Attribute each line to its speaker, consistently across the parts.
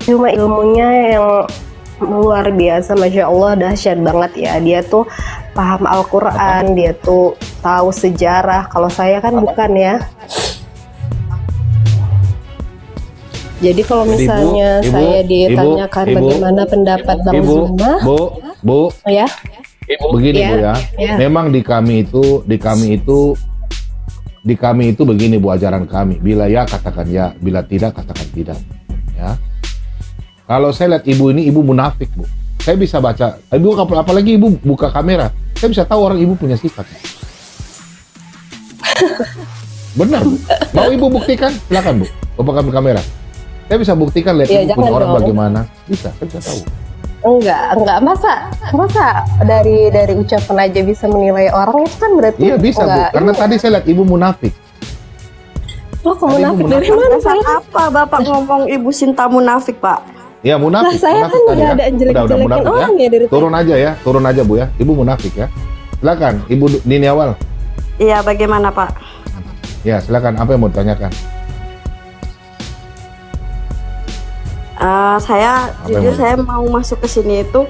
Speaker 1: Cuma ilmunya yang luar biasa, Masya Allah, dahsyat banget ya. Dia tuh paham Al-Quran, dia tuh tahu sejarah. Kalau saya kan bukan ya. Jadi kalau misalnya saya ditanyakan bagaimana pendapat Bang Zuma,
Speaker 2: Bu,
Speaker 1: ya,
Speaker 2: begini Bu ya. Memang di kami itu begini Bu, ajaran kami. Bila ya katakan ya, bila tidak katakan tidak. Ya. Kalau saya lihat ibu ini, ibu munafik Bu. Saya bisa baca, ibu apalagi ibu buka kamera, saya bisa tahu orang ibu punya sifat. Benar Bu. Mau ibu buktikan? Silakan Bu. Buka kamera. Saya bisa buktikan, lihat ibu punya orang bagaimana. Bisa, saya bisa tahu.
Speaker 1: Enggak, masa dari ucapan aja bisa menilai orang, itu kan berarti.
Speaker 2: Iya bisa Bu, karena tadi saya lihat ibu munafik.
Speaker 1: Loh, kok munafik dari mana?
Speaker 3: Apa Bapak ngomong Ibu Sinta munafik, Pak?
Speaker 2: Ya munafik.
Speaker 1: Nah, saya kan nggak ada jelek-jelekin orang ya dari
Speaker 2: turun aja Bu ya, ibu munafik ya. Silakan Ibu Nini Awal.
Speaker 3: Iya, bagaimana Pak?
Speaker 2: Ya silakan, apa yang mau ditanyakan?
Speaker 3: Saya jujur saya mau masuk ke sini itu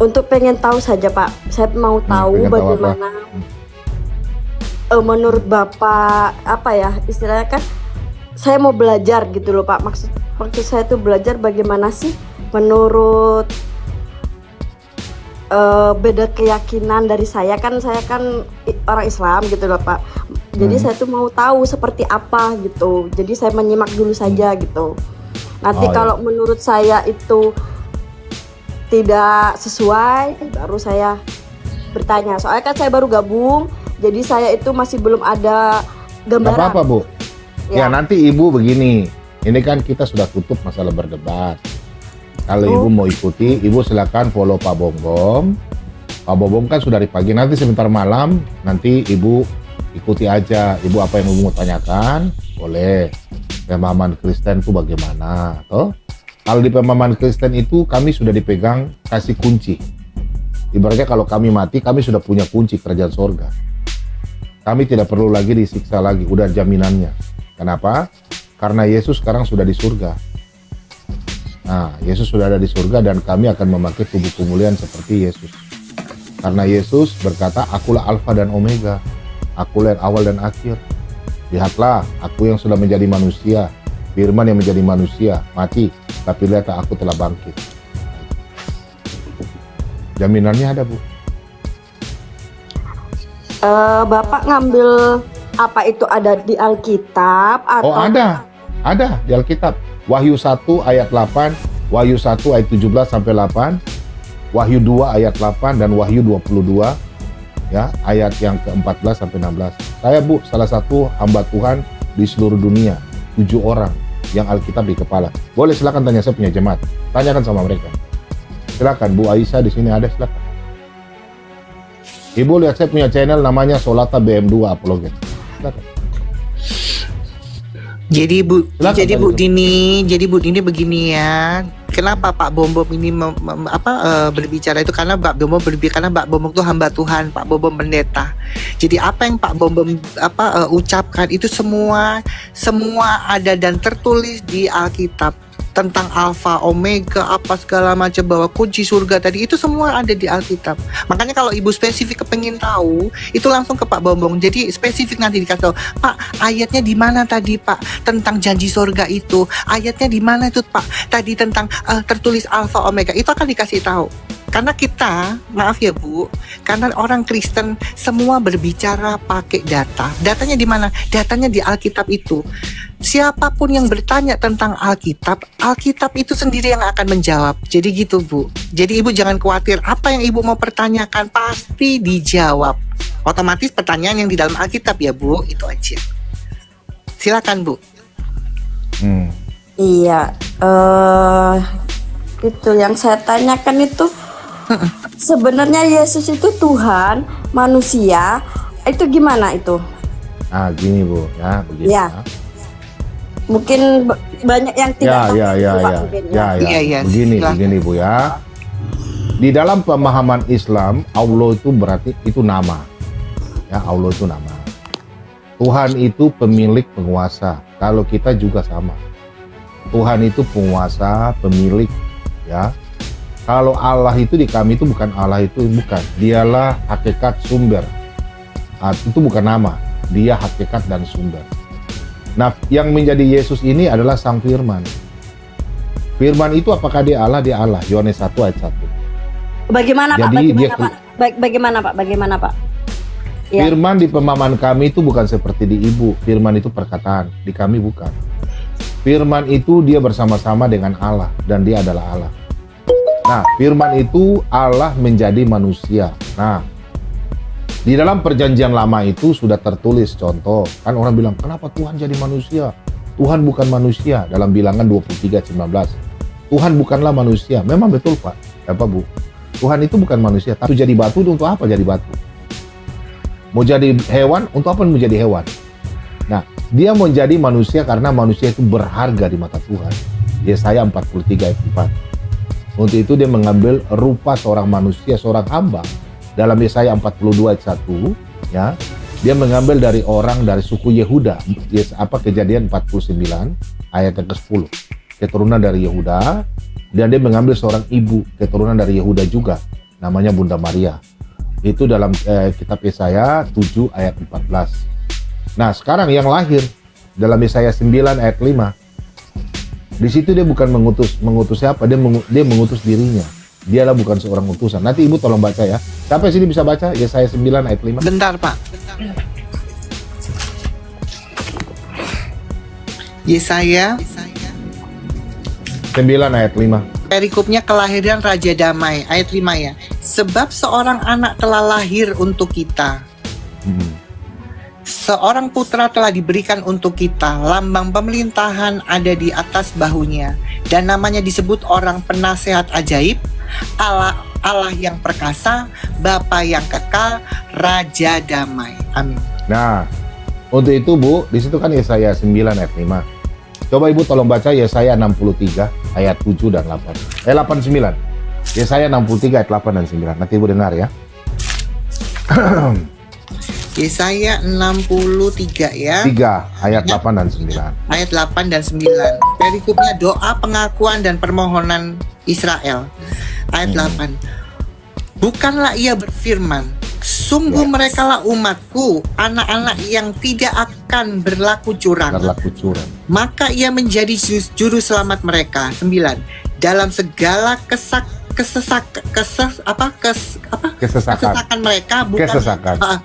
Speaker 3: untuk pengen tahu saja Pak. Saya mau tahu bagaimana menurut Bapak, apa ya istilahnya, kan saya mau belajar gitu loh Pak. Maksud saya tuh belajar bagaimana sih menurut beda keyakinan dari saya kan orang Islam gitu loh Pak. Jadi saya tuh mau tahu seperti apa gitu. Jadi saya menyimak dulu saja gitu. Nanti kalau menurut saya itu tidak sesuai, baru saya bertanya. Soalnya kan saya baru gabung, jadi saya itu masih belum ada gambaran.
Speaker 2: Gak apa-apa Bu. Ya nanti Ibu begini. Ini kan kita sudah tutup masalah berdebat. Kalau Ibu mau ikuti, Ibu silakan follow Pak Bombom. Pak Bombom kan sudah di pagi. Nanti sebentar malam, nanti Ibu ikuti aja. Ibu apa yang Ibu mau tanyakan, boleh. Pemahaman Kristen itu bagaimana? Toh? Kalau di pemahaman Kristen itu kami sudah dipegang, kasih kunci. Ibaratnya kalau kami mati, kami sudah punya kunci kerajaan sorga. Kami tidak perlu lagi disiksa lagi, udah jaminannya. Kenapa? Karena Yesus sekarang sudah di surga. Nah, Yesus sudah ada di surga dan kami akan memakai tubuh kemuliaan seperti Yesus. Karena Yesus berkata, akulah Alfa dan Omega. Akulah yang awal dan akhir. Lihatlah, aku yang sudah menjadi manusia. Firman yang menjadi manusia, mati. Tapi lihatlah, aku telah bangkit. Jaminannya ada, Bu.
Speaker 3: Bapak ngambil apa itu ada di Alkitab atau?
Speaker 2: Oh ada di Alkitab. Wahyu 1 ayat 8, Wahyu 1 ayat 17 sampai 8, Wahyu 2 ayat 8 dan Wahyu 22 ya, ayat yang ke-14 sampai 16. Saya Bu, salah satu hamba Tuhan di seluruh dunia, 7 orang yang Alkitab di kepala. Boleh silakan tanya, saya punya jemaat. Tanyakan sama mereka. Silakan Bu Aisyah di sini ada, silakan. Ibu lihat saya punya channel namanya Solata BM2 Apologet. Silakan.
Speaker 4: Jadi Bu Dini begini ya. Kenapa Pak Bombom ini berbicara itu karena Pak Bombom karena Pak Bombom itu hamba Tuhan, Pak Bombom pendeta. Jadi apa yang Pak Bombom ucapkan itu semua ada dan tertulis di Alkitab. Tentang Alfa, Omega, apa segala macam, bahwa kunci surga tadi itu semua ada di Alkitab. Makanya kalau Ibu spesifik kepengin tahu, itu langsung ke Pak Bombong. Jadi spesifik nanti dikasih tahu, Pak, ayatnya di mana tadi Pak tentang janji surga itu? Ayatnya di mana itu Pak? Tadi tentang tertulis Alfa, Omega, itu akan dikasih tahu. Karena kita, maaf ya Bu, karena orang Kristen semua berbicara pakai data. Datanya di mana? Datanya di Alkitab itu. Siapapun yang bertanya tentang Alkitab, Alkitab itu sendiri yang akan menjawab. Jadi gitu Bu. Jadi Ibu jangan khawatir, apa yang Ibu mau pertanyakan pasti dijawab. Otomatis pertanyaan yang di dalam Alkitab ya Bu, itu aja. Silakan Bu.
Speaker 3: Iya, itu yang saya tanyakan itu. Sebenarnya Yesus itu Tuhan, manusia, itu gimana itu?
Speaker 2: Ah, gini Bu, ya begini.
Speaker 3: Ya. Mungkin banyak yang tidak tahu.
Speaker 2: Begini Bu ya. Di dalam pemahaman Islam, Allah itu berarti itu nama. Ya, Allah itu nama. Tuhan itu pemilik penguasa. Kalau kita juga sama. Tuhan itu penguasa, pemilik, ya. Kalau Allah itu di kami itu bukan Allah itu, bukan. Dialah hakikat sumber. Itu bukan nama, dia hakikat dan sumber. Nah, yang menjadi Yesus ini adalah Sang Firman. Firman itu apakah dia Allah? Dia Allah. Yohanes 1 ayat 1.
Speaker 3: Bagaimana Pak?
Speaker 2: Jadi
Speaker 3: Bagaimana Pak? Bagaimana Pak? Ya.
Speaker 2: Firman di pemahaman kami itu bukan seperti di ibu. Firman itu perkataan, di kami bukan. Firman itu dia bersama-sama dengan Allah dan dia adalah Allah. Nah, firman itu Allah menjadi manusia. Nah, di dalam perjanjian lama itu sudah tertulis contoh. Kan orang bilang, kenapa Tuhan jadi manusia? Tuhan bukan manusia dalam Bilangan 23:19. Tuhan bukanlah manusia. Memang betul Pak, apa Bu? Tuhan itu bukan manusia. Tapi jadi batu untuk apa jadi batu? Mau jadi hewan, untuk apa menjadi hewan? Nah, dia menjadi manusia karena manusia itu berharga di mata Tuhan. Yesaya 43 ayat 4. Untuk itu dia mengambil rupa seorang manusia, seorang hamba. Dalam Yesaya 42 ayat 1, ya, dia mengambil dari orang dari suku Yehuda. Kejadian 49 ayat yang ke-10. Keturunan dari Yehuda. Dan dia mengambil seorang ibu, keturunan dari Yehuda juga. Namanya Bunda Maria. Itu dalam kitab Yesaya 7 ayat 14. Nah, sekarang yang lahir dalam Yesaya 9 ayat 5. Di situ dia bukan mengutus siapa, dia mengutus dirinya. Dialah bukan seorang utusan. Nanti Ibu tolong baca ya. Sampai sini bisa baca Yesaya 9 ayat 5.
Speaker 4: Bentar, Pak. Yesaya
Speaker 2: 9 ayat 5.
Speaker 4: Perikopnya kelahiran Raja Damai, ayat 5 ya. Sebab seorang anak telah lahir untuk kita. Seorang putra telah diberikan untuk kita. Lambang pemerintahan ada di atas bahunya. Dan namanya disebut orang penasehat ajaib, Allah yang perkasa, Bapa yang kekal, Raja Damai. Amin.
Speaker 2: Nah, untuk itu Bu, di situ kan Yesaya 9 ayat 5. Coba Ibu tolong baca Yesaya 63 ayat 7 dan 8. 89. Yesaya 63 ayat 8 dan 9. Nanti Ibu dengar ya.
Speaker 4: Yesaya 63 ya.
Speaker 2: 3 ayat 8 dan 9.
Speaker 4: Ayat 8 dan 9. Perikopnya doa pengakuan dan permohonan Israel. Ayat 8. Bukanlah ia berfirman, sungguh merekalah umatku, anak-anak yang tidak akan berlaku curang. Maka ia menjadi juru selamat mereka. 9. Dalam segala kesesakan mereka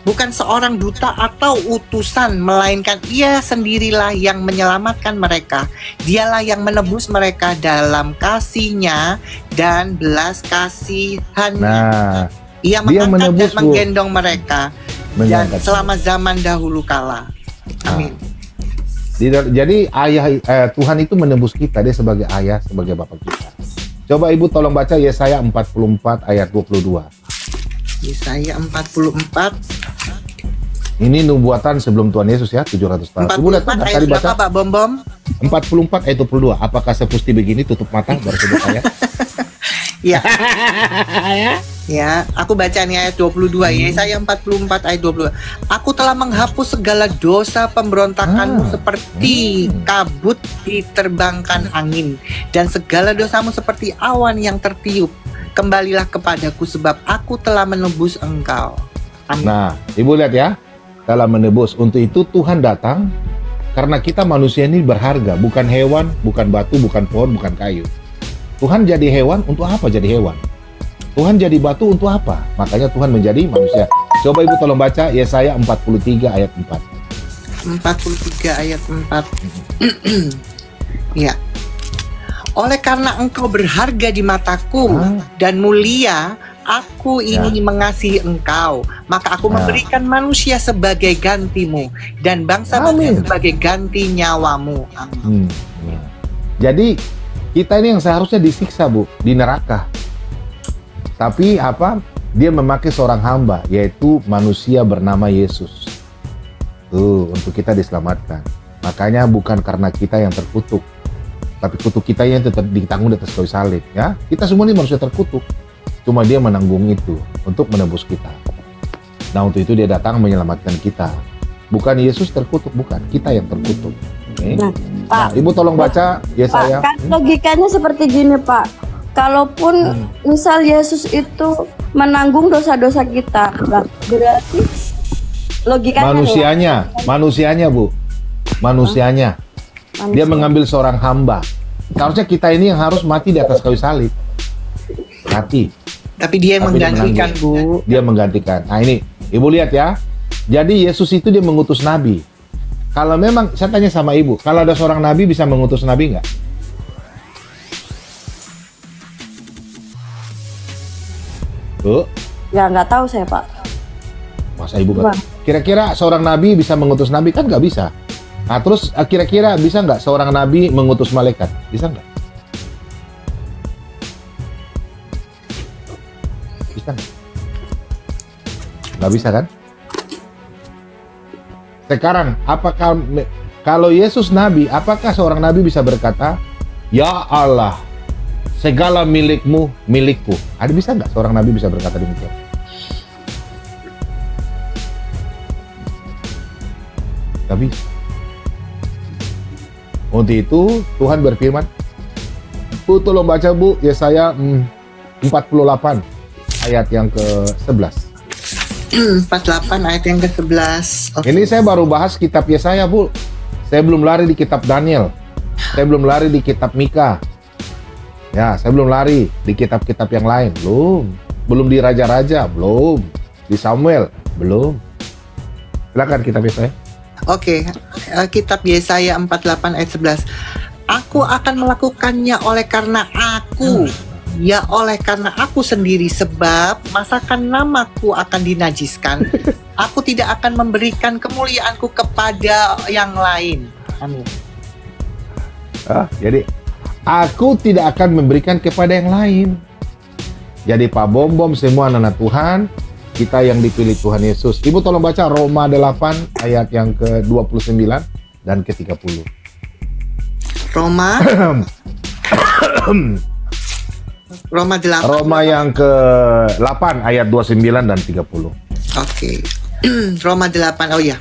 Speaker 4: bukan seorang duta atau utusan, melainkan ia sendirilah yang menyelamatkan mereka. Dialah yang menebus mereka dalam kasihnya dan belas kasihannya.
Speaker 2: Nah,
Speaker 4: ia mengangkat dan menggendong mereka dan selama zaman dahulu kala. Amin.
Speaker 2: Jadi Tuhan itu menebus kita, dia sebagai ayah, sebagai bapak kita. Coba Ibu tolong baca Yesaya 44 ayat 22.
Speaker 4: Yesaya 44.
Speaker 2: Ini nubuatan sebelum Tuhan Yesus ya, 700 tahun.
Speaker 4: 44 ayat berapa Pak Bom?
Speaker 2: 44 ayat 22. Apakah sepusti begini tutup mata baru sebut ayat?
Speaker 4: Ya. Ya, aku baca nih ayat 22. Yesaya 44 ayat 22. Aku telah menghapus segala dosa pemberontakanmu seperti kabut diterbangkan angin, dan segala dosamu seperti awan yang tertiup. Kembalilah kepadaku sebab aku telah menebus engkau. Amin.
Speaker 2: Nah, Ibu lihat ya, dalam menebus. Untuk itu Tuhan datang karena kita manusia ini berharga, bukan hewan, bukan batu, bukan pohon, bukan kayu. Tuhan jadi hewan, untuk apa jadi hewan? Tuhan jadi batu untuk apa? Makanya Tuhan menjadi manusia. Coba Ibu tolong baca Yesaya 43 ayat 4.
Speaker 4: 43 ayat 4. Ya. Oleh karena engkau berharga di mataku dan mulia, aku ini mengasihi engkau. Maka aku memberikan manusia sebagai gantimu dan bangsa-bangsa sebagai ganti nyawamu. Amin.
Speaker 2: Jadi kita ini yang seharusnya disiksa Bu, di neraka. Tapi dia memakai seorang hamba, yaitu manusia bernama Yesus. Tuh, untuk kita diselamatkan. Makanya bukan karena kita yang terkutuk, tapi kutuk kita yang tetap ditanggung di atas kayu salib. Ya, kita semua ini manusia terkutuk. Cuma dia menanggung itu untuk menebus kita. Nah, untuk itu dia datang menyelamatkan kita. Bukan Yesus terkutuk, bukan. Kita yang terkutuk.
Speaker 3: Nah, Pak,
Speaker 2: Ibu tolong baca Yesaya.
Speaker 3: Pak, kan logikanya seperti gini, Pak. Kalaupun misal Yesus itu menanggung dosa-dosa kita, berarti logikanya
Speaker 2: manusianya Bu, manusianya. Dia mengambil seorang hamba. Seharusnya kita ini yang harus mati di atas kayu salib. Mati.
Speaker 4: Tapi dia yang menggantikan, Bu.
Speaker 2: Dia menggantikan. Nah ini, Ibu lihat ya. Jadi Yesus itu dia mengutus nabi. Kalau memang, saya tanya sama Ibu, kalau ada seorang nabi bisa mengutus nabi nggak? Bu?
Speaker 3: Ya nggak tahu saya, Pak.
Speaker 2: Masa Ibu nggak? Kira-kira seorang nabi bisa mengutus nabi? Kan nggak bisa. Nah terus kira-kira bisa nggak seorang nabi mengutus malaikat? Bisa nggak? Bisa nggak? Nggak bisa kan? Sekarang, apakah kalau Yesus nabi, apakah seorang nabi bisa berkata, "Ya Allah, segala milikmu milikku"? Ada bisa nggak seorang nabi bisa berkata demikian? Nggak bisa. Untuk itu Tuhan berfirman, Bu tolong baca Bu Yesaya 48 ayat yang ke-11.
Speaker 4: 48 ayat yang ke-11.
Speaker 2: Ini saya baru bahas kitab Yesaya, Bu. Saya belum lari di kitab Daniel. Saya belum lari di kitab Mika. Ya, saya belum lari di kitab-kitab yang lain. Belum di Raja-Raja, belum. Di Samuel, belum. Silakan kitab Yesaya.
Speaker 4: Oke, kitab Yesaya 48 ayat 11. Aku akan melakukannya oleh karena aku. Ya oleh karena aku sendiri, sebab masakan namaku akan dinajiskan. Aku tidak akan memberikan kemuliaanku kepada yang lain. Amin.
Speaker 2: Jadi aku tidak akan memberikan kepada yang lain. Jadi Pak Bom semua anak Tuhan, kita yang dipilih Tuhan Yesus. Ibu tolong baca Roma 8 ayat yang ke-29 dan ke-30.
Speaker 4: Roma 8.
Speaker 2: Roma yang ke-8 ayat 29 dan 30.
Speaker 4: Oke. Roma 8. Oh ya.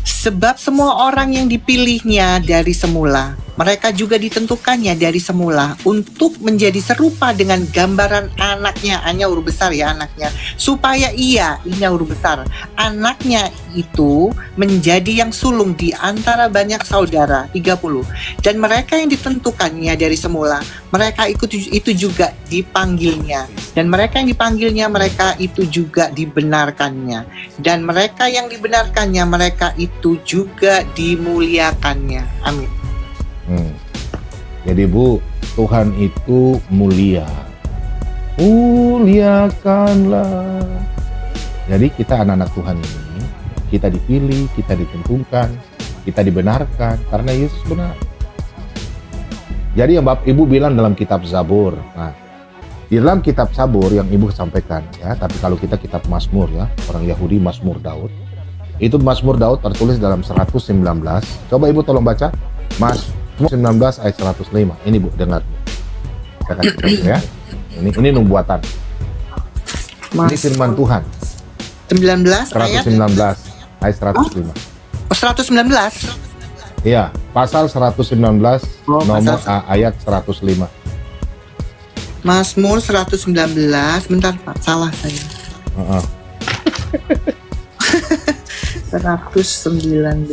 Speaker 4: Sebab semua orang yang dipilihnya dari semula, mereka juga ditentukannya dari semula untuk menjadi serupa dengan gambaran anaknya. Hanya huruf besar ya anaknya. Supaya ini huruf besar, anaknya itu menjadi yang sulung di antara banyak saudara. 30. Dan mereka yang ditentukannya dari semula, mereka itu juga dipanggilnya. Dan mereka yang dipanggilnya, mereka itu juga dibenarkannya. Dan mereka yang dibenarkannya, mereka itu juga dimuliakannya. Amin.
Speaker 2: Jadi Bu, Tuhan itu mulia. Muliakanlah. Jadi kita anak-anak Tuhan ini, kita dipilih, kita ditentukan, kita dibenarkan karena Yesus benar. Jadi yang Bapak Ibu bilang dalam kitab Zabur. Nah, di dalam kitab Zabur yang Ibu sampaikan ya, tapi kalau kita kitab Mazmur ya, orang Yahudi Mazmur Daud. Itu Mazmur Daud tertulis dalam 119. Coba Ibu tolong baca Mazmur 19 ayat 105. Ini Bu, dengar. Saya kasih tahu ya. Ini nubuatan. Ini firman Tuhan.
Speaker 4: 19
Speaker 2: 119 ayat 105.
Speaker 4: Oh, 119.
Speaker 2: Iya, pasal 119 nomor ayat 105.
Speaker 4: Mazmur 119. Bentar Pak, salah saya. 119.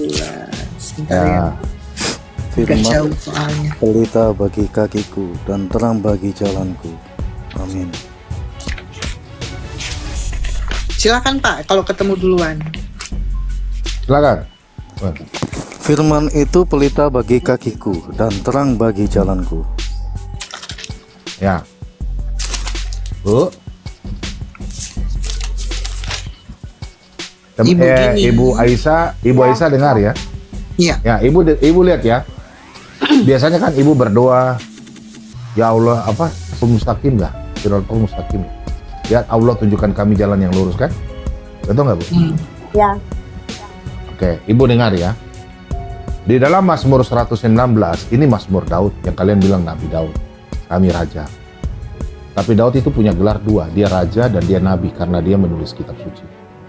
Speaker 4: Bentar ya.
Speaker 5: Firman, pelita bagi kakiku dan terang bagi jalanku. Amin.
Speaker 4: Silakan Pak, kalau ketemu duluan.
Speaker 2: Silakan.
Speaker 5: Firman itu pelita bagi kakiku dan terang bagi jalanku.
Speaker 2: Ya. Bu. Ibu Aisyah dengar ya.
Speaker 4: Iya.
Speaker 2: Ya, Ibu lihat ya. Biasanya kan Ibu berdoa, ya Allah, mustaqim lah, siratal mustaqim. Ya Allah, tunjukkan kami jalan yang lurus kan? Betul nggak Bu?
Speaker 3: Ya.
Speaker 2: Oke, Ibu dengar ya. Di dalam Mazmur 119, ini Mazmur Daud yang kalian bilang Nabi Daud. Kami raja. Tapi Daud itu punya gelar dua, dia raja dan dia nabi karena dia menulis kitab suci.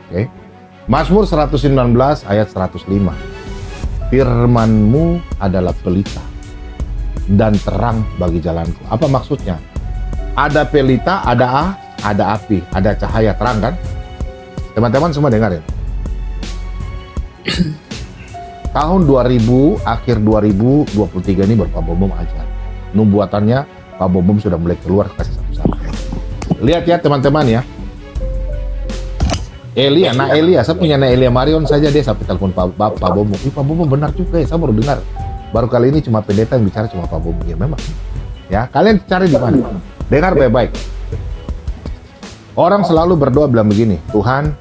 Speaker 2: Oke. Mazmur 119 ayat 105. firman-Mu adalah pelita dan terang bagi jalanku. Apa maksudnya? Ada pelita, ada api, ada cahaya terang kan? Teman-teman semua dengarin. Tahun 2000, akhir 2023 ini baru Pak Bom ajar. Nubuatannya Pak Bom sudah mulai keluar kasih satu-satu. Lihat ya teman-teman ya. Elia, saya punya Elia Marion saja dia sampai telepon Pak Bom. Pak Bom benar juga ya, saya baru dengar. Baru kali ini cuma pendeta yang bicara cuma Pak Bom. Ya memang. Ya, kalian cari di mana? Dengar baik-baik. Orang selalu berdoa bilang begini, Tuhan,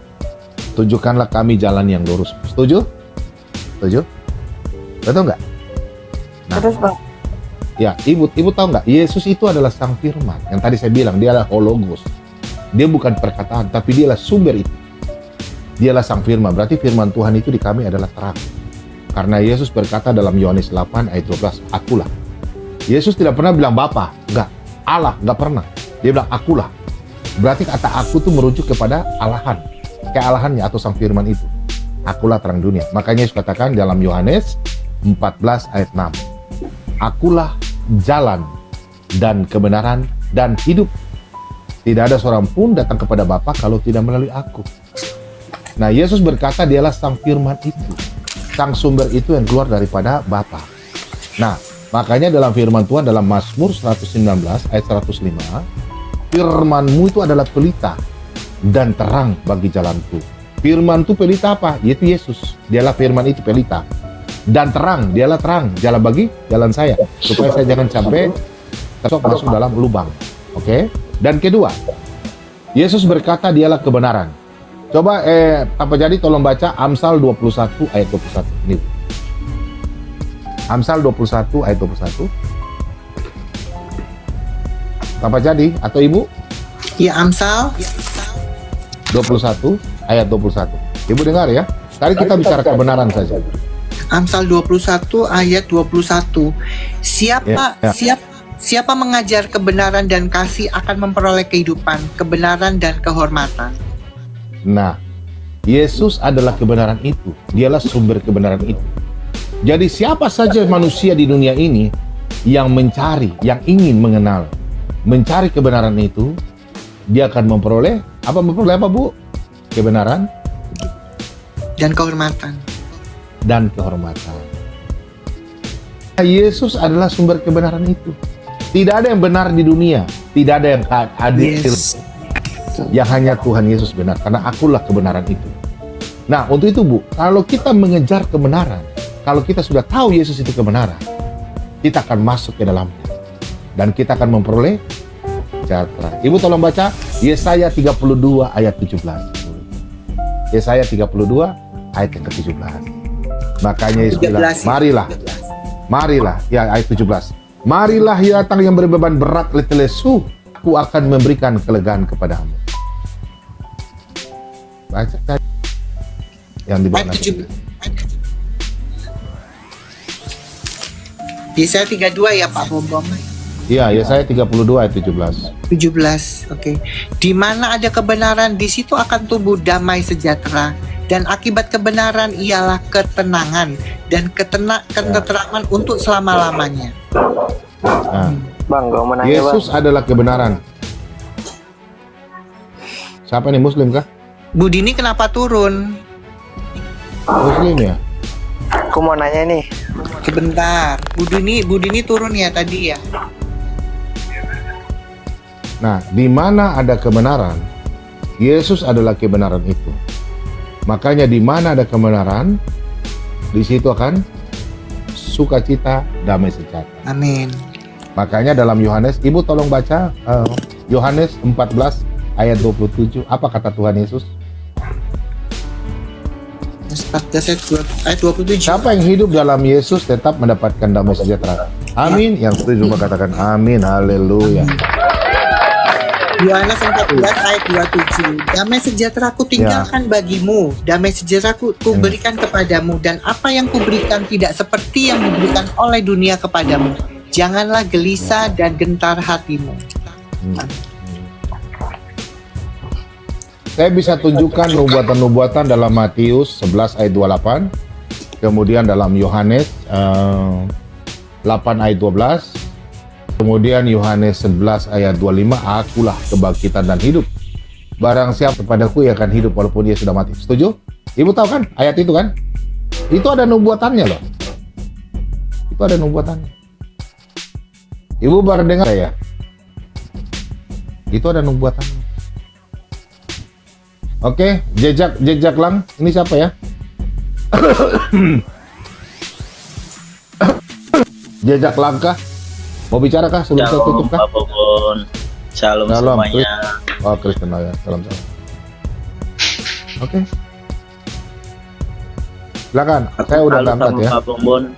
Speaker 2: tunjukkanlah kami jalan yang lurus. Setuju? Setuju? Betul nggak? Nah,
Speaker 3: Terus Bang,
Speaker 2: ya, ibu tahu nggak? Yesus itu adalah sang firman. Yang tadi saya bilang, dia adalah hologos. Dia bukan perkataan, tapi dia adalah sumber itu. Dialah sang firman. Berarti firman Tuhan itu di kami adalah terang. Karena Yesus berkata dalam Yohanes 8 ayat 12, akulah. Yesus tidak pernah bilang Bapa, enggak. Allah, enggak pernah. Dia bilang akulah. Berarti kata aku itu merujuk kepada Allahan. Kealahannya atau sang firman itu. Akulah terang dunia. Makanya Yesus katakan dalam Yohanes 14 ayat 6. Akulah jalan dan kebenaran dan hidup. Tidak ada seorang pun datang kepada Bapa kalau tidak melalui aku. Nah, Yesus berkata dialah sang firman itu. Sang sumber itu yang keluar daripada Bapa. Nah, makanya dalam firman Tuhan dalam Mazmur 119 ayat 105, firman-Mu itu adalah pelita dan terang bagi jalanku. Firman itu pelita apa? Yaitu Yesus. Dialah firman itu pelita. Dan terang, dialah terang, jalan bagi jalan saya. Supaya saya jangan sampai masuk dalam lubang. Oke? Dan kedua, Yesus berkata dialah kebenaran. Coba apa jadi tolong baca Amsal 21 ayat 21. Ini. Amsal 21 ayat 21. Apa jadi atau Ibu?
Speaker 4: Ya, Amsal
Speaker 2: 21 ayat 21. Ibu dengar ya. Tadi kita bicara kebenaran saja.
Speaker 4: Amsal 21 ayat 21. Siapa mengajar kebenaran dan kasih akan memperoleh kehidupan, kebenaran dan kehormatan.
Speaker 2: Nah, Yesus adalah kebenaran itu. Dialah sumber kebenaran itu. Jadi siapa saja manusia di dunia ini yang mencari, yang ingin mengenal, mencari kebenaran itu, dia akan memperoleh apa Bu? Kebenaran
Speaker 4: dan kehormatan.
Speaker 2: Dan kehormatan. Yesus adalah sumber kebenaran itu. Tidak ada yang benar di dunia, tidak ada yang adil.
Speaker 4: Yes.
Speaker 2: Yang hanya Tuhan Yesus benar, karena akulah kebenaran itu. Nah, untuk itu Bu, kalau kita mengejar kebenaran, kalau kita sudah tahu Yesus itu kebenaran, kita akan masuk ke dalamnya. Dan kita akan memperoleh sejahtera. Ibu tolong baca Yesaya 32 ayat 17. Yesaya 32 ayat yang ke-17. Makanya Yesus bilang, marilah, ya ayat 17. Marilah ya datang yang berbeban berat letih lesu, aku akan memberikan kelegaan kepadamu. Baca yang di bawah.
Speaker 4: Yesaya 32 ya Pak Bom.
Speaker 2: Iya, Yesaya 32 ayat 17.
Speaker 4: 17, oke. Di mana ada kebenaran, di situ akan tumbuh damai sejahtera. Dan akibat kebenaran ialah ketenangan dan ketentraman untuk selama-lamanya.
Speaker 2: Nah,
Speaker 6: Bang, gue mau nanya,
Speaker 2: Yesus adalah kebenaran. Siapa nih, Muslim kah?
Speaker 4: Bu Dini kenapa turun?
Speaker 2: Muslim ya?
Speaker 6: Aku mau nanya nih.
Speaker 4: Sebentar, Bu Dini turun ya tadi ya.
Speaker 2: Nah, di mana ada kebenaran, Yesus adalah kebenaran itu. Makanya di mana ada kebenaran, di situ akan sukacita, damai sejahtera.
Speaker 4: Amin.
Speaker 2: Makanya dalam Yohanes, Ibu tolong baca Yohanes 14 ayat 27. Apa kata Tuhan Yesus?
Speaker 4: 14 ayat 27.
Speaker 2: Siapa yang hidup dalam Yesus tetap mendapatkan damai sejahtera. Amin. Yang setuju katakan amin. Haleluya.
Speaker 4: Yohanes 14 ayat 27. Damai sejahtera ku tinggalkan bagimu, damai sejahtera ku berikan kepadamu, dan apa yang kuberikan tidak seperti yang diberikan oleh dunia kepadamu. Janganlah gelisah dan gentar hatimu.
Speaker 2: Saya bisa tunjukkan nubuatan-nubuatan dalam Matius 11 ayat 28. kemudian dalam Yohanes 8 ayat 12, kemudian Yohanes 11 ayat 25, akulah kebangkitan dan hidup. Barang siapa kepadaku ia akan hidup walaupun ia sudah mati. Setuju? Ibu tahu kan ayat itu kan? Itu ada nubuatannya loh. Itu ada nubuatannya. Ibu baru dengar ya? Itu ada nubuatannya. Oke, jejak lang. Ini siapa ya? Jejak langkah. Mau bicara kah sebelum saya tutup kah?
Speaker 7: Pak Bobon. Shalom semuanya.
Speaker 2: Oh, Kristen ya. Salam. Oke. Silakan. Saya udah angkat ya.
Speaker 7: Pak Bobon.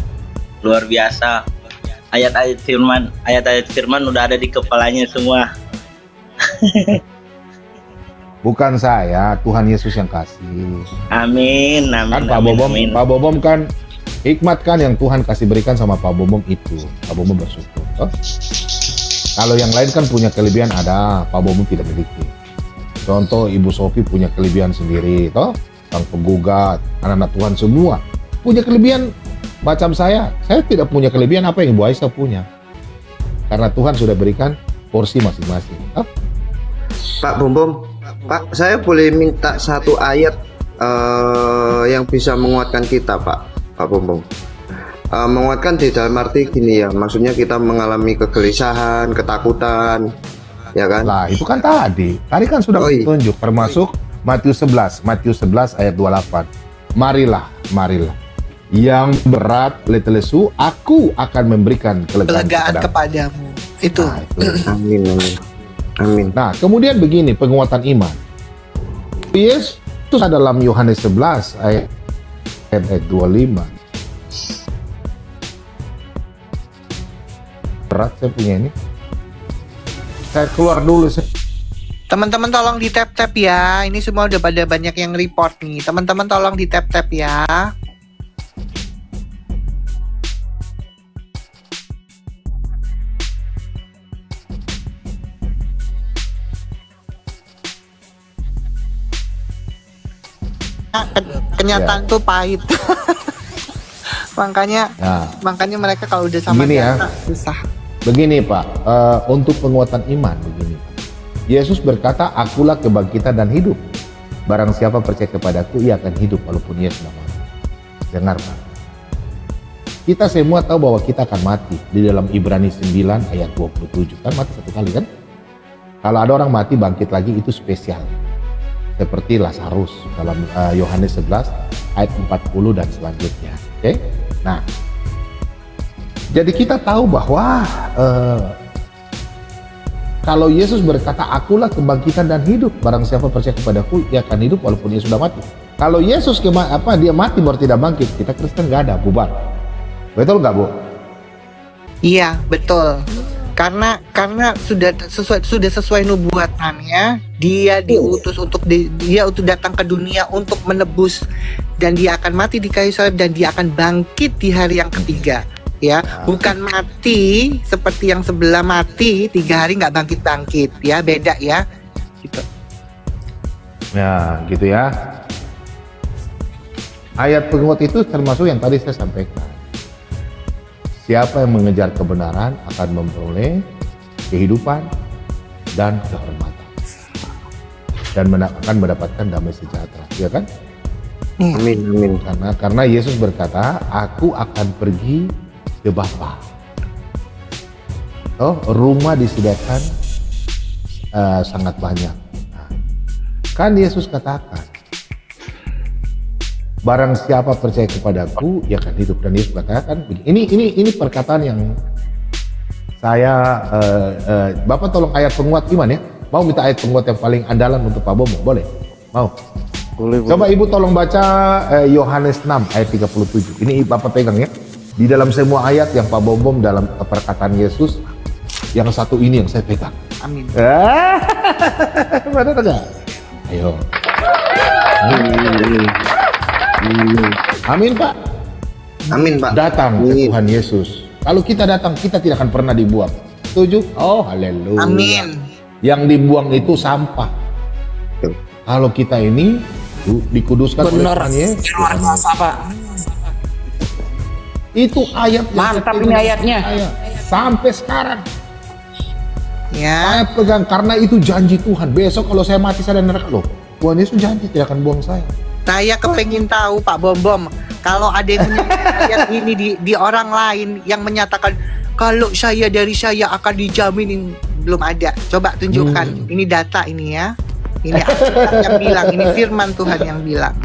Speaker 7: Luar biasa. Ayat-ayat firman udah ada di kepalanya semua.
Speaker 2: Bukan saya, Tuhan Yesus yang kasih.
Speaker 7: Amin, amin.
Speaker 2: Kan Pak Bobom kan hikmat kan yang Tuhan kasih berikan sama Pak Bobom itu. Pak Bobom bersyukur. Oh? Kalau yang lain kan punya kelebihan ada, Pak Bobom tidak miliki. Contoh Ibu Sofi punya kelebihan sendiri, toh? Sang penggugat, anak-anak Tuhan semua punya kelebihan macam saya. Saya tidak punya kelebihan apa yang Ibu Aisyah punya. Karena Tuhan sudah berikan porsi masing-masing. Oh?
Speaker 6: Pak Bom, Pak, saya boleh minta satu ayat yang bisa menguatkan kita, Pak Bom. Menguatkan di dalam arti gini ya, maksudnya kita mengalami kegelisahan, ketakutan, ya kan?
Speaker 2: Lah, itu kan tadi kan sudah tunjuk, termasuk Matius 11 ayat 28. Marilah, yang berat letih lesu, aku akan memberikan kelegaan
Speaker 4: kepadamu. Itu.
Speaker 2: Nah, itu.
Speaker 6: Amin.
Speaker 2: Nah, kemudian begini penguatan iman. Yesus dalam Yohanes 11 ayat 25. Berat saya punya ini. Saya keluar dulu.
Speaker 4: Teman-teman tolong di tap-tap ya. Ini semua udah pada banyak yang report nih. Teman-teman tolong di tap-tap ya. Kenyataan tuh pahit. makanya mereka kalau udah sama
Speaker 2: begini
Speaker 4: nyata, susah.
Speaker 2: Begini Pak, untuk penguatan iman begini. Yesus berkata, akulah kebangkitan dan hidup. Barang siapa percaya kepadaku, ia akan hidup walaupun ia sudah mati. Dengar Pak. Kita semua tahu bahwa kita akan mati. Di dalam Ibrani 9 ayat 27. Kan mati satu kali kan? Kalau ada orang mati bangkit lagi itu spesial. Seperti Lazarus dalam Yohanes 11 ayat 40 dan selanjutnya. Oke? Nah, jadi kita tahu bahwa kalau Yesus berkata, akulah kebangkitan dan hidup, barang siapa percaya kepadaku, ia akan hidup walaupun ia sudah mati. Kalau Yesus dia mati baru tidak bangkit, kita Kristen nggak ada, bubar. Betul nggak Bu?
Speaker 4: Iya betul. Karena sudah sesuai nubuatannya, dia diutus dia datang ke dunia untuk menebus, dan dia akan mati di kayu salib dan dia akan bangkit di hari yang ketiga. Ya, bukan mati seperti yang sebelah mati 3 hari nggak bangkit, ya beda ya. Gitu.
Speaker 2: Ya, gitu ya. Ayat penguat itu termasuk yang tadi saya sampaikan. Siapa yang mengejar kebenaran akan memperoleh kehidupan dan kehormatan, dan akan mendapatkan damai sejahtera, ya kan?
Speaker 6: Amin.
Speaker 2: Karena Yesus berkata, aku akan pergi ke Bapa. Oh, rumah disediakan sangat banyak. Nah, kan Yesus katakan, barang siapa percaya kepadaku, ia akan hidup. Dan Yesus katakan, ini perkataan yang saya, Bapak tolong ayat penguat iman ya. Mau minta ayat penguat yang paling andalan untuk Pak Bomo? Boleh? Mau?
Speaker 5: Boleh.
Speaker 2: Coba Ibu tolong baca Yohanes 6 ayat 37. Ini Bapak pegang ya. Di dalam semua ayat yang Pak Bom dalam perkataan Yesus, yang satu ini yang saya pegang.
Speaker 4: Amin.
Speaker 2: Mana saja? Ayo. Amin Pak.
Speaker 6: Amin Pak.
Speaker 2: Datang ke Tuhan Yesus. Kalau kita datang, kita tidak akan pernah dibuang. Setuju? Oh, haleluya.
Speaker 4: Amin.
Speaker 2: Yang dibuang itu sampah. Kalau kita ini dikuduskan oleh Tuhan Yesus.
Speaker 4: Luar biasa Pak.
Speaker 2: Itu ayat yang
Speaker 8: Mantap
Speaker 2: saya
Speaker 8: ini
Speaker 2: pegang
Speaker 8: ayatnya.
Speaker 2: saya. Sampai sekarang
Speaker 4: Ya.
Speaker 2: saya pegang karena itu janji Tuhan. Besok kalau saya mati saya di neraka loh. Tuhan Yesus janji tidak akan buang saya.
Speaker 4: Saya kepengin tahu Pak Bom, kalau ada yang menyatakan ayat ini di orang lain yang menyatakan kalau dari saya akan dijamin, belum ada. Coba tunjukkan. Ini data ini ya. Ini Alkitab yang bilang, ini firman Tuhan yang bilang.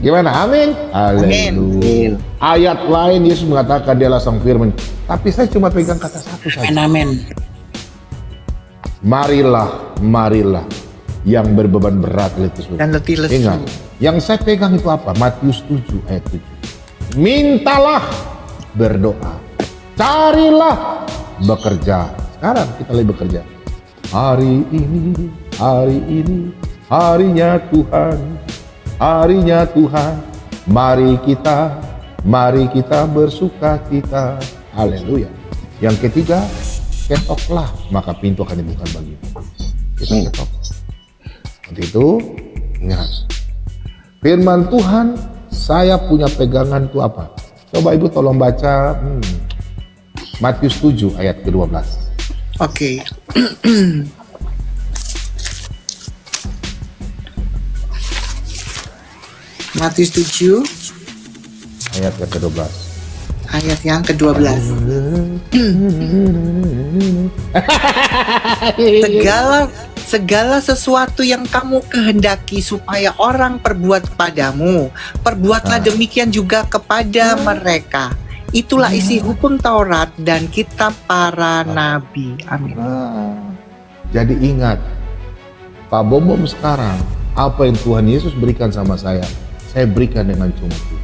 Speaker 2: Gimana? Amin.
Speaker 4: Amin.
Speaker 2: Haleluya. Ayat lain Yesus mengatakan dialah sang firman. Tapi saya cuma pegang kata satu saja.
Speaker 8: Amin.
Speaker 2: Marilah yang berbeban berat
Speaker 4: Dan letih lesu.
Speaker 2: Ingat, yang saya pegang itu apa? Matius 7 ayat 7. Mintalah, berdoa. Carilah, bekerja. Sekarang kita lagi bekerja. Hari ini, harinya Tuhan. Harinya Tuhan, mari kita bersuka cita. Haleluya. Yang ketiga, ketoklah, maka pintu akan dibuka bagimu. Kita ketok. Untuk itu, ingat. Firman Tuhan, saya punya pegangan itu apa? Coba Ibu tolong baca Matius 7 ayat ke-12.
Speaker 4: Oke. Matius 7
Speaker 2: ayat yang ke-12.
Speaker 4: ayat yang ke-12. Segala sesuatu yang kamu kehendaki supaya orang perbuat kepadamu, perbuatlah demikian juga kepada mereka. Itulah isi hukum Taurat dan kitab para nabi. Amin.
Speaker 2: Jadi ingat, Pak Bom sekarang, apa yang Tuhan Yesus berikan sama saya berikan dengan cuma-cuma.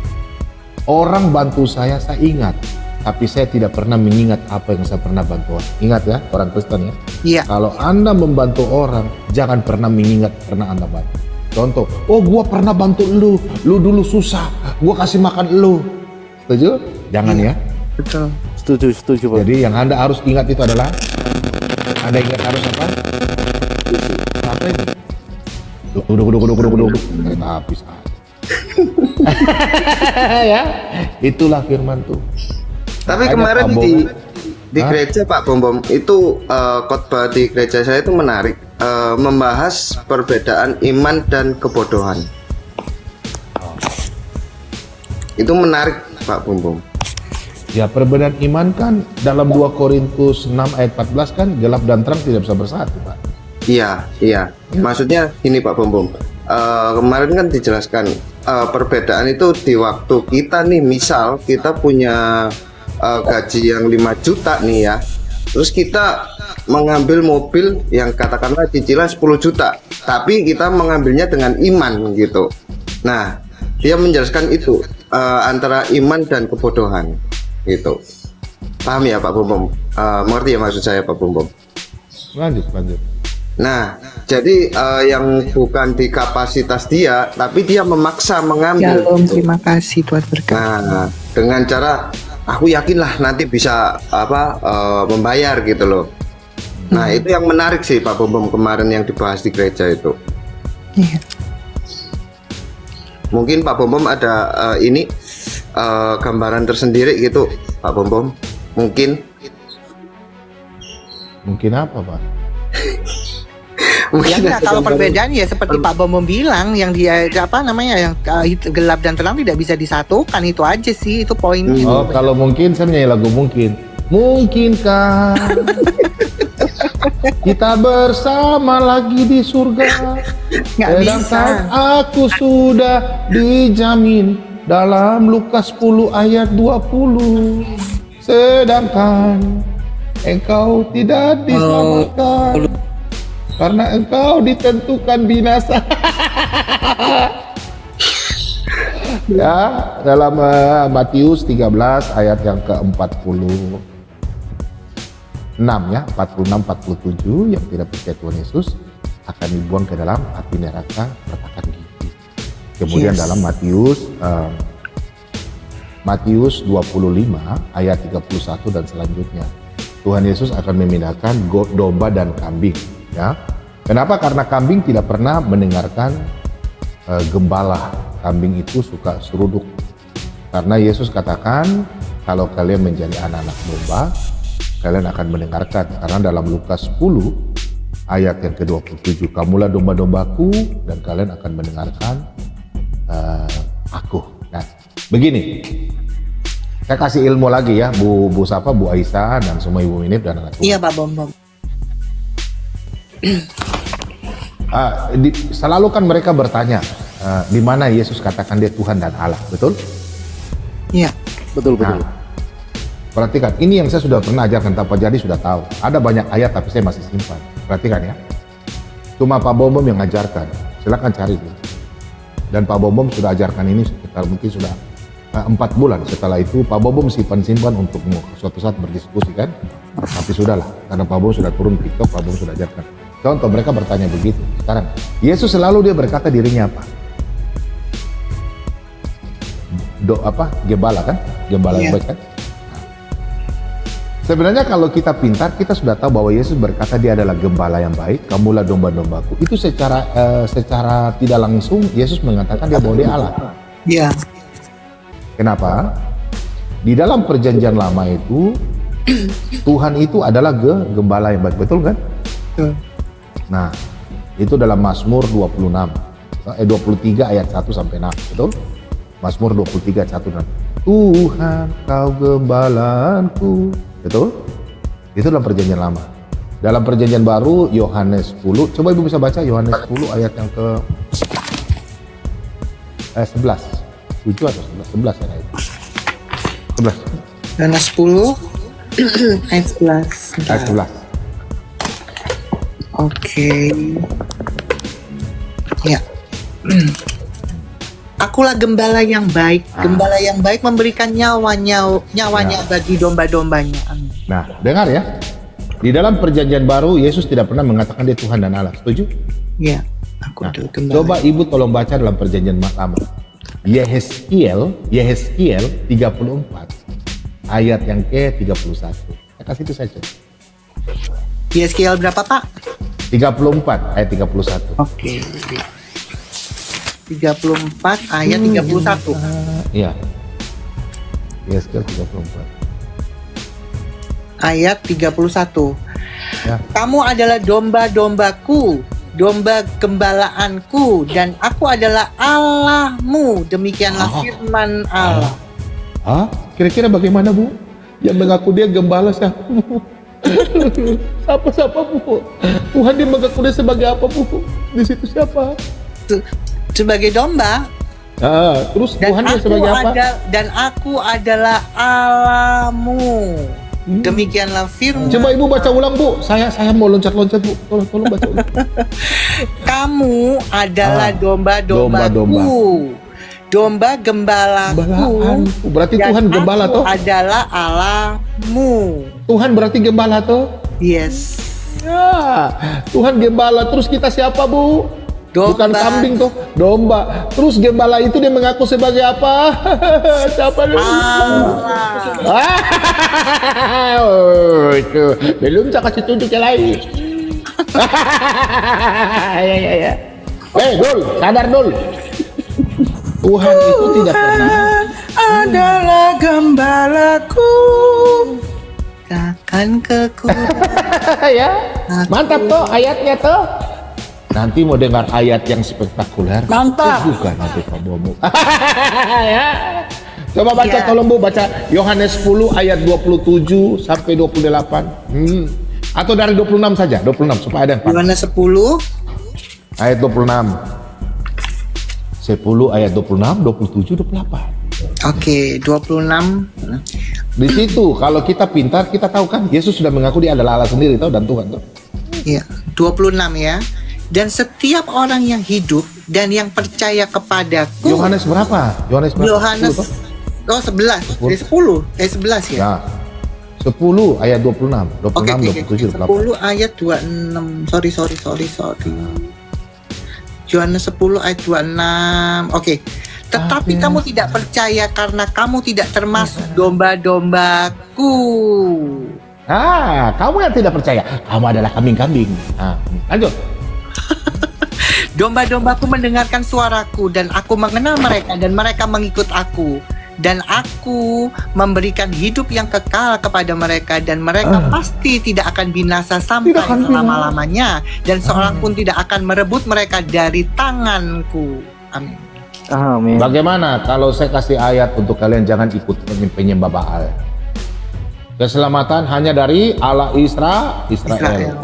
Speaker 2: Orang bantu saya ingat, tapi saya tidak pernah mengingat apa yang saya pernah bantu orang. Ingat ya, orang Kristen ya.
Speaker 4: Iya.
Speaker 2: Kalau Anda membantu orang, jangan pernah mengingat pernah Anda bantu. Contoh, oh gua pernah bantu lu dulu susah, gua kasih makan lu. Setuju? Jangan ya.
Speaker 4: Betul.
Speaker 5: Setuju Pak.
Speaker 2: Jadi yang Anda harus ingat itu adalah, Anda ingat harus apa? Apa ini? Duduk. Habis. Ya, itulah firman tuh.
Speaker 6: Tapi kemarin di gereja Pak Bom itu khotbah di gereja saya itu menarik, membahas perbedaan iman dan kebodohan. Itu menarik Pak Bom.
Speaker 2: Ya, perbedaan iman kan dalam 2 Korintus 6 ayat 14 kan gelap dan terang tidak bisa bersatu, Pak.
Speaker 6: Iya. Maksudnya ini Pak Bom. Kemarin kan dijelaskan perbedaan itu di waktu kita nih, misal kita punya gaji yang 5 juta nih ya, terus kita mengambil mobil yang katakanlah cicilan 10 juta, tapi kita mengambilnya dengan iman gitu. Nah, dia menjelaskan itu antara iman dan kebodohan gitu. Paham ya Pak Bom? Mengerti ya maksud saya Pak Bom?
Speaker 2: Lanjut.
Speaker 6: Nah, jadi yang bukan di kapasitas dia, tapi dia memaksa mengambil.
Speaker 4: Ya, terima kasih Tuhan berkati.
Speaker 6: Nah, dengan cara aku yakinlah nanti bisa membayar gitu loh. Nah, itu yang menarik sih Pak Bom kemarin yang dibahas di gereja itu.
Speaker 4: Iya.
Speaker 6: Mungkin Pak Bom ada gambaran tersendiri gitu Pak Bom. Mungkin
Speaker 2: apa Pak?
Speaker 4: Ya enggak, kalau perbedaan ya seperti Pak Bom bilang, yang dia yang gelap dan terang tidak bisa disatukan, itu aja sih, itu poinnya.
Speaker 2: Oh, kalau mungkin saya menyanyi lagu mungkinkah kita bersama lagi di surga?
Speaker 4: Nggak bisa.
Speaker 2: Aku sudah dijamin dalam Lukas 10 ayat 20. Sedangkan engkau tidak diselamatkan karena engkau ditentukan binasa. Ya, dalam Matius 13 ayat yang ke-46 ya, 46-47, yang tidak percaya Tuhan Yesus akan dibuang ke dalam api neraka ratakan gigi. Kemudian dalam Matius 25 ayat 31 dan selanjutnya, Tuhan Yesus akan memindahkan domba dan kambing. Ya, kenapa? Karena kambing tidak pernah mendengarkan gembala. Kambing itu suka seruduk. Karena Yesus katakan, kalau kalian menjadi anak-anak domba, kalian akan mendengarkan. Karena dalam Lukas 10 ayat yang ke-27, kamulah domba-dombaku dan kalian akan mendengarkan aku. Nah, begini, saya kasih ilmu lagi ya, Bu Aisyah dan semua Ibu Minip dan anak.
Speaker 4: Iya Pak Bom Bom.
Speaker 2: Selalu kan mereka bertanya, di mana Yesus katakan dia Tuhan dan Allah, betul?
Speaker 4: Iya,
Speaker 5: Betul.
Speaker 2: Nah, perhatikan, ini yang saya sudah pernah ajarkan, tanpa jadi sudah tahu. Ada banyak ayat tapi saya masih simpan. Perhatikan ya. Cuma Pak Bom Bom yang ngajarkan. Silakan cari dulu. Dan Pak Bom Bom sudah ajarkan ini sekitar mungkin sudah 4 bulan. Setelah itu Pak Bom Bom simpan untuk suatu saat berdiskusi kan. Tapi sudahlah, karena Pak Bom sudah turun TikTok, Pak Bom sudah ajarkan. Contoh, mereka bertanya begitu. Sekarang, Yesus selalu dia berkata dirinya apa? Gembala kan? Gembala yang baik kan? Sebenarnya kalau kita pintar, kita sudah tahu bahwa Yesus berkata dia adalah gembala yang baik, kamulah domba-dombaku. Itu secara tidak langsung Yesus mengatakan dia bahwa dia Allah.
Speaker 4: Iya.
Speaker 2: Kenapa? Di dalam perjanjian lama itu Tuhan itu adalah gembala yang baik, betul kan? Nah, itu dalam Mazmur 23 ayat 1 sampai 6, betul? Mazmur 23 ayat 1 dan 6. Tuhan kau gembalaanku, betul? Itu dalam perjanjian lama. Dalam perjanjian baru Yohanes 10, coba Ibu bisa baca Yohanes 10 ayat yang ke 11. 7 atau 11 ya itu. 11.
Speaker 4: Yohanes 10 ayat 11.
Speaker 2: Ayat 11.
Speaker 4: Oke. Ya. Akulah gembala yang baik. Gembala yang baik memberikan nyawanya bagi domba-dombanya. Amin.
Speaker 2: Nah, dengar ya. Di dalam perjanjian baru Yesus tidak pernah mengatakan dia Tuhan dan Allah. Setuju?
Speaker 4: Iya. Aku
Speaker 2: Nah,
Speaker 4: adalah gembala.
Speaker 2: coba Ibu tolong baca dalam perjanjian lama. Yehezkiel 34 ayat yang ke-31. Saya kasih itu saja.
Speaker 4: Yehezkiel berapa, Pak?
Speaker 2: 34 ayat 31.
Speaker 4: Oke. 34 ayat 31.
Speaker 2: Iya. Yehezkiel 34.
Speaker 4: Ayat 31.
Speaker 2: Ya.
Speaker 4: Kamu adalah domba-dombaku, domba gembalaanku, dan aku adalah Allahmu. Demikianlah firman Allah.
Speaker 2: Hah? Kira-kira bagaimana, Bu? Yang mengaku dia gembala siapa, Bu? Siapa, Bu? Tuhan dia mengaku dia sebagai apa, Bu? Di situ siapa?
Speaker 4: Sebagai domba.
Speaker 2: Terus Tuhan dia sebagai apa?
Speaker 4: Dan aku adalah Allahmu. Demikianlah firman.
Speaker 2: Coba Ibu baca ulang, Bu. Saya mau loncat-loncat, Bu. Tolong baca ulang.
Speaker 4: Kamu adalah domba-dombaku, domba gembalaku.
Speaker 2: Berarti Tuhan gembala toh?
Speaker 4: Adalah Allahmu.
Speaker 2: Tuhan berarti gembala toh?
Speaker 4: Yes.
Speaker 2: Ya, Tuhan gembala. Terus kita siapa, Bu?
Speaker 4: Domba.
Speaker 2: Bukan kambing toh, domba. Terus gembala itu dia mengaku sebagai apa? Siapa dulu? Oh, itu belum saya kasih tunjuk yang lain. Ya. Dul, sadar Dul. Tuhan itu tidak pernah
Speaker 4: adalah gembalaku, takkan kekurangan.
Speaker 2: ya. Mantap toh ayatnya toh. Nanti mau dengar ayat yang spektakuler.
Speaker 4: Mantap.
Speaker 2: Bukan nanti Pak Bomo. Ya. Coba baca tolong Bu, baca Yohanes 10 ayat 27 sampai 28. Atau dari 26 saja, 26 supaya ada yang paham.
Speaker 4: Yohanes 10
Speaker 2: ayat 26. 10 ayat 26, 27, 28.
Speaker 4: Oke, 26.
Speaker 2: Di situ kalau kita pintar kita tahu kan Yesus sudah mengaku dia adalah Allah sendiri tahu dan Tuhan tuh.
Speaker 4: Iya, 26 ya. Dan setiap orang yang hidup dan yang percaya kepadaku.
Speaker 2: Yohanes berapa? Yohanes
Speaker 4: 11. 11 ya.
Speaker 2: Ya. 10 ayat 26, 26, 27, 28.
Speaker 4: 10 ayat 26. Sorry. Yohanes 10 ayat 26. Oke. Tetapi kamu tidak percaya karena kamu tidak termasuk domba-dombaku.
Speaker 2: Kamu yang tidak percaya. Kamu adalah kambing-kambing. Lanjut.
Speaker 4: Domba-dombaku mendengarkan suaraku dan aku mengenal mereka dan mereka mengikut aku. dan aku memberikan hidup yang kekal kepada mereka, dan mereka pasti tidak akan binasa sampai selama-lamanya, dan seorang pun tidak akan merebut mereka dari tanganku. Amin.
Speaker 5: Amin.
Speaker 2: Bagaimana kalau saya kasih ayat untuk kalian jangan ikut penyembah Baal? Keselamatan hanya dari Allah Israel.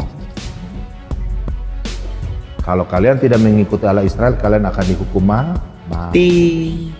Speaker 2: Kalau kalian tidak mengikuti Allah Israel, kalian akan dihukum mati.